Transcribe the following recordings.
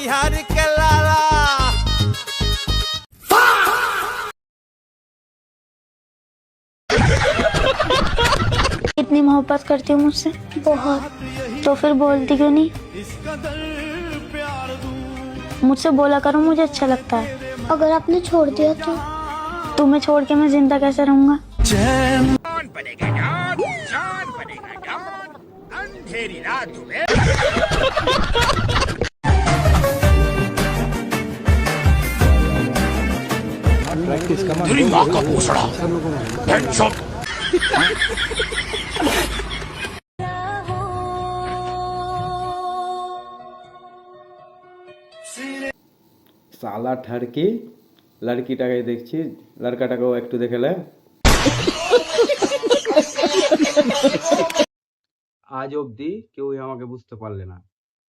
बिहार के लाला। इतनी मोहब्बत करती हूँ मुझसे बहुत, तो फिर बोलती क्यों नहीं? मुझसे बोला करो, मुझे अच्छा लगता है। अगर आपने छोड़ दिया तो? तुम्हें छोड़ के मैं जिंदा कैसे रहूंगा? कौन बनेगा डॉन? जॉन बनेगा डॉन। अंधेरी रात में तेरी माँ का पूछड़ा हेडशॉट। সালা ঠারকি লড়কিটাকে দেখছি, লড়কাটাকেও একটু দেখে লে। আজ অবধি কেউই আমাকে বুঝতে পারলে না,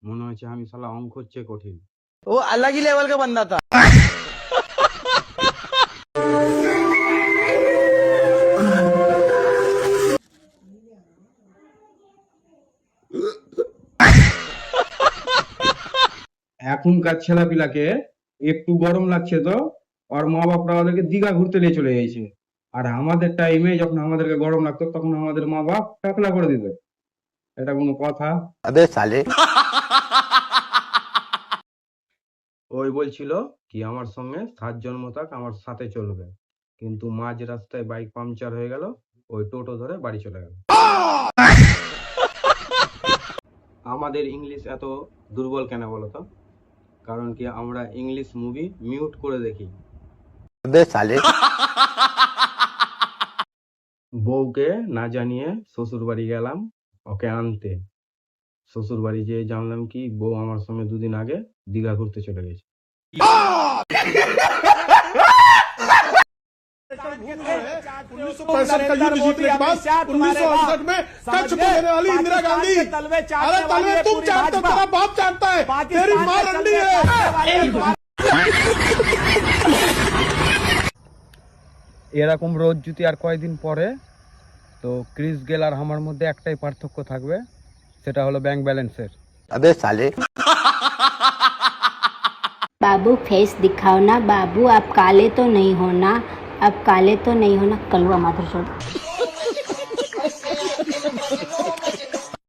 মনে হচ্ছে আমি শালা অঙ্কর চেয়ে কঠিন। वो अलग ही लेवल का बंदा था। এখনকার ছেলেপিলাকে একটু গরম লাগছে তো ওর মা বাপরা ওদেরকে দীঘা ঘুরতে নিয়ে চলে গেছে, আর আমাদের টাইমে যখন আমাদেরকে গরম লাগতো তখন আমাদের মা বাপ টাকলা করে দিত। এটা কোনো কথা? अबे साले। ওই বলছিল কি আমার সঙ্গে 7 জন্ম তাক আমার সাথে চলবে, কিন্তু মাঝ রাস্তায় বাইক পাংচার হয়ে গেল, ওই টোটো ধরে বাড়ি চলে গেল। আমাদের ইংলিশ এত দুর্বল কেন বলো তো? কারণ কি আমরা ইংলিশ মুভি মিউট করে দেখি। अबे साले। বউকে না জানিয়ে শ্বশুর বাড়ি গেলাম ওকে আনতে। শ্বশুর বাড়ি যেয়ে জানলাম কি বউ আমার সঙ্গে 2 দিন আগে দীঘা ঘুরতে চলে গেছে। पैंसठ का युद्ध जीतने के बाद 1968 में कच्छ को देने वाली इंदिरा गांधी, अरे तलवे तुम जानते हो, तेरा बाप जानता है, तेरी मां रंडी है। এরকম রোজ যদি আর কয়েকদিন পরে, তো ক্রিস গেল আর আমার মধ্যে একটাই পার্থক্য থাকবে, সেটা হলো ব্যাংক ব্যালেন্সের। अबे साले। बाबू फेस दिखाओ ना बाबू, आप काले तो नहीं हो ना, आप काले तो नहीं हो ना, कलवा माधुर।